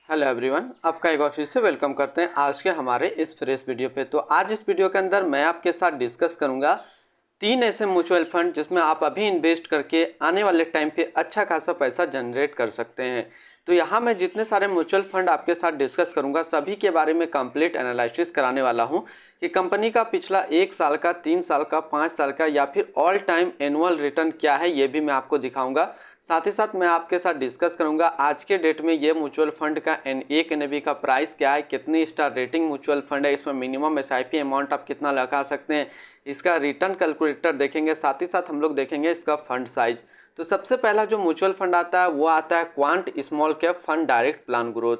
Hello everyone, आपका एक बार फिर से वेलकम करते हैं आज के हमारे इस फ्रेश वीडियो पे। तो आज इस वीडियो के अंदर मैं आपके साथ डिस्कस करूंगा तीन ऐसे म्यूचुअल फंड जिसमें आप अभी इन्वेस्ट करके आने वाले टाइम पे अच्छा खासा पैसा जनरेट कर सकते हैं। तो यहाँ मैं जितने सारे म्यूचुअल फंड आपके साथ डिस्कस करूंगा सभी के बारे में कंप्लीट एनालिसिस कराने वाला हूँ कि कंपनी का पिछला 1 साल का, 3 साल का, 5 साल का या फिर ऑल टाइम एनुअल रिटर्न क्या है, ये भी मैं आपको दिखाऊंगा। साथ ही साथ मैं आपके साथ डिस्कस करूंगा आज के डेट में ये म्यूचुअल फंड का एक एनएवी का प्राइस क्या है, कितनी स्टार रेटिंग म्यूचुअल फंड है, इसमें मिनिमम एसआईपी अमाउंट आप कितना लगा सकते हैं, इसका रिटर्न कैलकुलेटर देखेंगे। साथ ही साथ हम लोग देखेंगे इसका फंड साइज। तो सबसे पहला जो म्यूचुअल फंड आता है वो आता है quant small cap fund direct plan growth.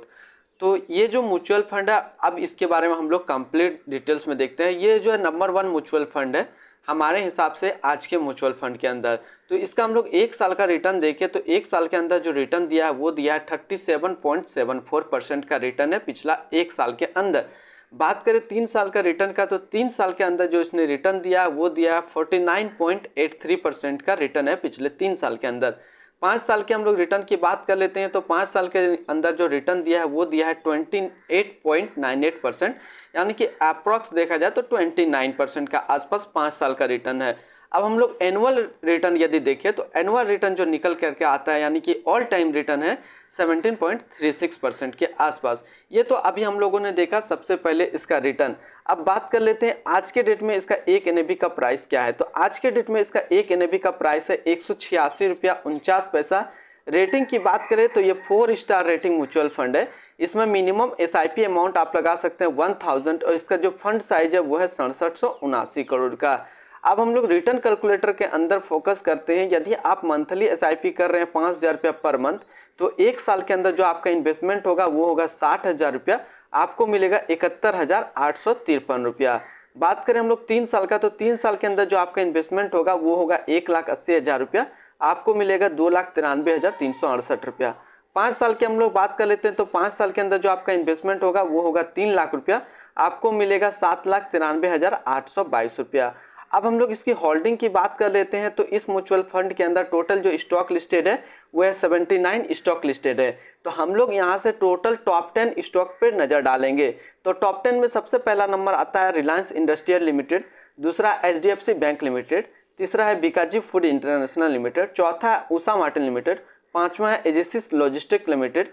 तो ये जो म्यूचुअल फंड है, अब इसके बारे में हम लोग कंप्लीट डिटेल्स में देखते हैं। ये जो है नंबर 1 म्यूचुअल फंड है हमारे हिसाब से आज के म्यूचुअल फंड के अंदर। तो इसका हम लोग 1 साल का रिटर्न देखें तो 1 साल के अंदर जो रिटर्न दिया है वो दिया है 37.74% का रिटर्न है पिछला 1 साल के अंदर। बात करें 3 साल का रिटर्न का तो 3 साल के अंदर जो इसने रिटर्न दिया है वो दिया है 49.83% का रिटर्न है पिछले 3 साल के अंदर। 5 साल के हम लोग रिटर्न की बात कर लेते हैं तो 5 साल के अंदर जो रिटर्न दिया है वो दिया है 28.98%, यानी कि अप्रॉक्स देखा जाए तो 29% का आसपास 5 साल का रिटर्न है। अब हम लोग एनुअल रिटर्न यदि देखें तो एनुअल रिटर्न जो निकल करके आता है यानी कि ऑल टाइम रिटर्न है 17.36% के आसपास। ये तो अभी हम लोगों ने देखा सबसे पहले इसका रिटर्न। अब बात कर लेते हैं आज के डेट में इसका एक एनएवी का प्राइस क्या है। तो आज के डेट में इसका एक एनएवी का प्राइस है 186 रुपया 49 पैसा। रेटिंग की बात करें तो ये 4 स्टार रेटिंग म्यूचुअल फंड है। इसमें मिनिमम एसआईपी अमाउंट आप लगा सकते हैं 1000 और इसका जो फंड साइज है वो है 6779 करोड़ का। अब हम लोग रिटर्न कैलकुलेटर के अंदर फोकस करते हैं। यदि आप मंथली एसआईपी कर रहे हैं 5000 रुपया पर मंथ तो 1 साल के अंदर जो आपका इन्वेस्टमेंट होगा वो होगा 60,000 रुपया, आपको मिलेगा 71,853 रुपया। बात करें हम लोग 3 साल का तो 3 साल के अंदर जो आपका इन्वेस्टमेंट होगा वो होगा 1,80,000 रुपया, आपको मिलेगा 2,93,368 रुपया। 5 साल की हम लोग बात कर लेते हैं तो 5 साल के अंदर जो आपका इन्वेस्टमेंट होगा वो होगा 3 लाख रुपया, आपको मिलेगा 7,93,822 रुपया। अब हम लोग इसकी होल्डिंग की बात कर लेते हैं तो इस म्यूचुअल फंड के अंदर टोटल जो स्टॉक लिस्टेड है वो है 79 स्टॉक लिस्टेड है। तो हम लोग यहाँ से टोटल टॉप 10 स्टॉक पर नजर डालेंगे। तो टॉप 10 में सबसे पहला नंबर आता है रिलायंस इंडस्ट्रियल लिमिटेड, दूसरा एचडीएफसी बैंक लिमिटेड, तीसरा है बीकाजी फूड इंटरनेशनल लिमिटेड, चौथा है उषा मार्टिन लिमिटेड, पांचवा है एजिसिस लॉजिस्टिक लिमिटेड,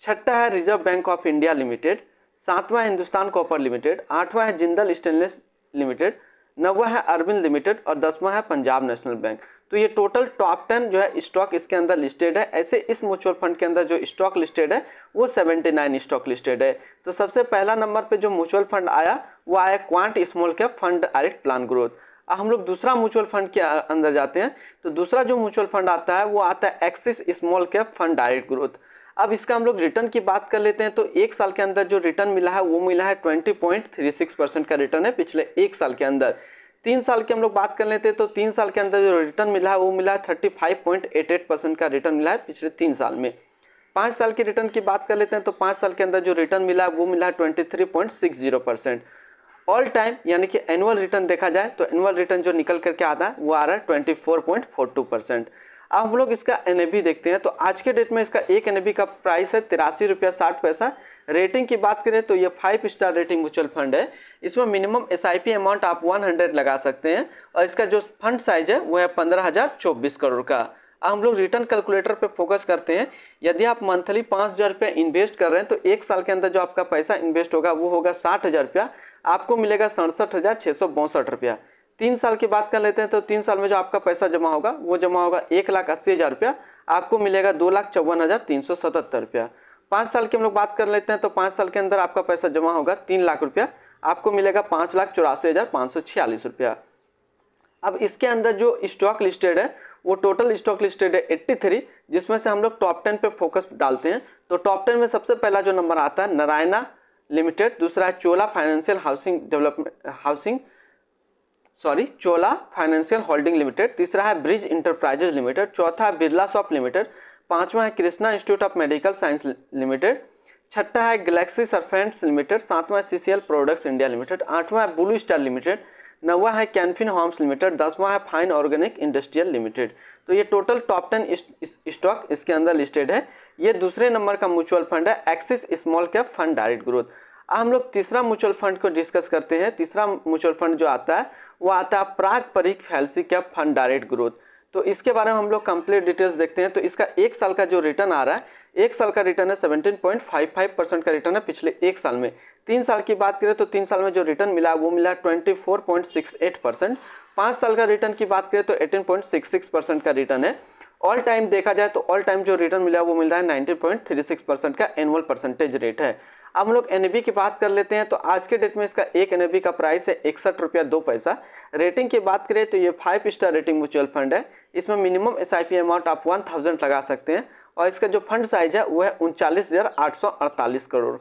छठा है reserve bank of India limited, सातवां है हिंदुस्तान कॉपर लिमिटेड, आठवां है जिंदल स्टेनलेस लिमिटेड, नौवां है अरविंद लिमिटेड और 10वां है पंजाब नेशनल बैंक। तो ये टोटल टॉप 10 जो है स्टॉक इसके अंदर लिस्टेड है। ऐसे इस म्यूचुअल फंड के अंदर जो स्टॉक लिस्टेड है वो 79 स्टॉक लिस्टेड है। तो सबसे पहला नंबर पे जो म्यूचुअल फंड आया वो आया quant small cap fund direct plan growth. हम लोग दूसरा म्यूचुअल फंड के अंदर जाते हैं तो दूसरा जो म्यूचुअल फंड आता है वो आता है axis small cap fund direct growth. अब इसका हम लोग रिटर्न की बात कर लेते हैं तो 1 साल के अंदर जो रिटर्न मिला है वो मिला है 20.36% का रिटर्न है पिछले 1 साल के अंदर। 3 साल की हम लोग बात कर लेते हैं तो 3 साल के अंदर जो रिटर्न मिला है वो मिला है 35.88% का रिटर्न मिला है पिछले 3 साल में। 5 साल की रिटर्न की बात कर लेते हैं तो 5 साल के अंदर जो रिटर्न मिला है वो मिला है 23.60%। ऑल टाइम यानी कि एनुअल रिटर्न देखा जाए तो एनुअल रिटर्न जो निकल करके आता है वो आ रहा है 24.42%। अब हम लोग इसका एनएवी देखते हैं तो आज के डेट में इसका एक एनएवी का प्राइस है 83 रुपया 60 पैसा। रेटिंग की बात करें तो ये 5 स्टार रेटिंग म्यूचुअल फंड है। इसमें मिनिमम एसआईपी अमाउंट आप 100 लगा सकते हैं और इसका जो फंड साइज है वो है 15,024 करोड़ का। अब हम लोग रिटर्न कैलकुलेटर पे फोकस करते हैं। यदि आप मंथली 5,000 रुपया इन्वेस्ट कर रहे हैं तो 1 साल के अंदर जो आपका पैसा इन्वेस्ट होगा वो होगा 60,000 रुपया, आपको मिलेगा 67,662 रुपया। 3 साल की बात कर लेते हैं तो 3 साल में जो आपका पैसा जमा होगा वो जमा होगा 1,80,000 रुपया, आपको मिलेगा 2,54,377 रुपया। 5 साल की हम लोग बात कर लेते हैं तो 5 साल के अंदर आपका पैसा जमा होगा 3 लाख रुपया, आपको मिलेगा 5,84,546 रुपया। अब इसके अंदर जो स्टॉक लिस्टेड है वो टोटल स्टॉक लिस्टेड है 83, जिसमें से हम लोग टॉप 10 पे फोकस डालते हैं। तो टॉप 10 में सबसे पहला जो नंबर आता है नारायणा लिमिटेड, दूसरा है चोला फाइनेंशियल चोला फाइनेंशियल होल्डिंग लिमिटेड, तीसरा है ब्रिज इंटरप्राइजेज लिमिटेड, चौथा है बिरला सॉफ्ट लिमिटेड, पांचवा है Krishna institute of medical science limited, छठा है गैलेक्सी सरफेंट्स लिमिटेड, सातवां है सीसीएल प्रोडक्ट्स इंडिया लिमिटेड, आठवां है ब्लू स्टार लिमिटेड, नौवां है कैनफिन होम्स लिमिटेड, 10वां है फाइन ऑर्गेनिक इंडस्ट्रियल लिमिटेड। तो ये टोटल टॉप 10 स्टॉक इसके अंदर लिस्टेड है। ये दूसरे नंबर का म्यूचुअल फंड है axis small cap fund direct growth. अब हम लोग तीसरा म्यूचुअल फंड को डिस्कस करते हैं। तीसरा म्यूचुअल फंड जो आता है वो आता है Parag Parikh flexi cap fund direct growth. तो इसके बारे में हम लोग कंप्लीट डिटेल्स देखते हैं। तो इसका एक साल का जो रिटर्न आ रहा है, एक साल का रिटर्न है 17.55% का रिटर्न है पिछले एक साल में। 3 साल की बात करें तो 3 साल में जो रिटर्न मिला वो मिला 24.68%। 5 साल का रिटर्न की बात करें तो 18.66% का रिटर्न है। ऑल टाइम देखा जाए तो ऑल टाइम जो रिटर्न मिला वो मिल रहा है 19.36% का एनुअल परसेंटेज रेट है। अब हम लोग एनएवी की बात कर लेते हैं। तो आज के डेट में इसका एक एनएवी का प्राइस है 61 रुपया 2 पैसा। रेटिंग की बात करें तो ये 5 स्टार रेटिंग म्यूचुअल फंड है। इसमें मिनिमम एसआईपी अमाउंट आप 1000 लगा सकते हैं और इसका जो फंड साइज है वो है 39,848 करोड़।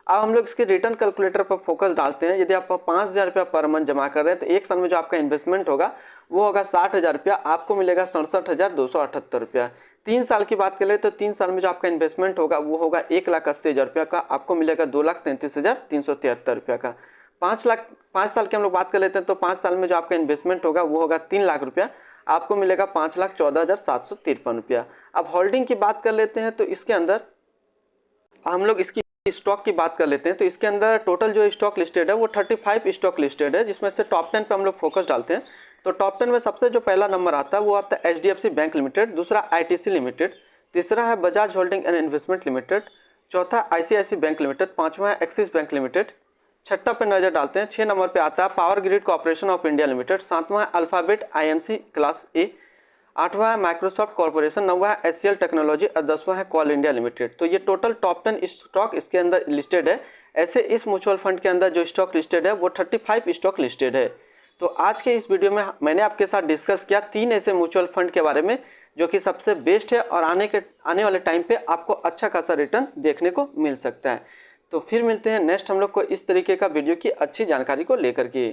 अब हम लोग इसके रिटर्न कैलकुलेटर पर फोकस डालते हैं। यदि आप 5,000 रुपया पर मंथ जमा कर रहे हैं तो एक साल में जो आपका इन्वेस्टमेंट होगा वो होगा 60,000 रुपया, आपको मिलेगा 67,278 रुपया। 3 साल की बात करें तो 3 साल में जो आपका इन्वेस्टमेंट होगा वो होगा 1,80,000 रुपया का, आपको मिलेगा 2,33,373 रुपया का। 5 साल की हम लोग बात कर लेते हैं तो 5 साल में जो आपका इन्वेस्टमेंट होगा वो होगा 3 लाख रुपया, आपको मिलेगा 5,14,753 रुपया। अब होल्डिंग की बात कर लेते हैं तो इसके अंदर हम लोग इसकी स्टॉक की बात कर लेते हैं। तो इसके अंदर टोटल जो स्टॉक लिस्टेड है वो 35 स्टॉक लिस्टेड है, जिसमें से टॉप 10 पे हम लोग फोकस डालते हैं। तो टॉप 10 में सबसे जो पहला नंबर आता है वो आता है HDFC बैंक लिमिटेड, दूसरा ITC लिमिटेड, तीसरा है Bajaj holding and investment limited, चौथा ICICI बैंक लिमिटेड, पांचवा है एक्सिस बैंक लिमिटेड, छठा पे नजर डालते हैं 6 नंबर पे आता है power grid corporation of India limited, सातवां है अल्फाबेट INC क्लास ए, आठवां है माइक्रोसॉफ्ट कॉर्पोरेशन, नौवां है HCL टेक्नोलॉजी और 10वां है कॉल इंडिया लिमिटेड। तो ये टोटल टॉप 10 स्टॉक इसके अंदर लिस्टेड है। ऐसे इस म्यूचुअल फंड के अंदर जो स्टॉक लिस्टेड है वो 35 स्टॉक लिस्टेड है। तो आज के इस वीडियो में मैंने आपके साथ डिस्कस किया 3 ऐसे म्यूचुअल फंड के बारे में जो कि सबसे बेस्ट है और आने वाले टाइम पे आपको अच्छा खासा रिटर्न देखने को मिल सकता है। तो फिर मिलते हैं नेक्स्ट हम लोग को इस तरीके का वीडियो की अच्छी जानकारी को लेकर के।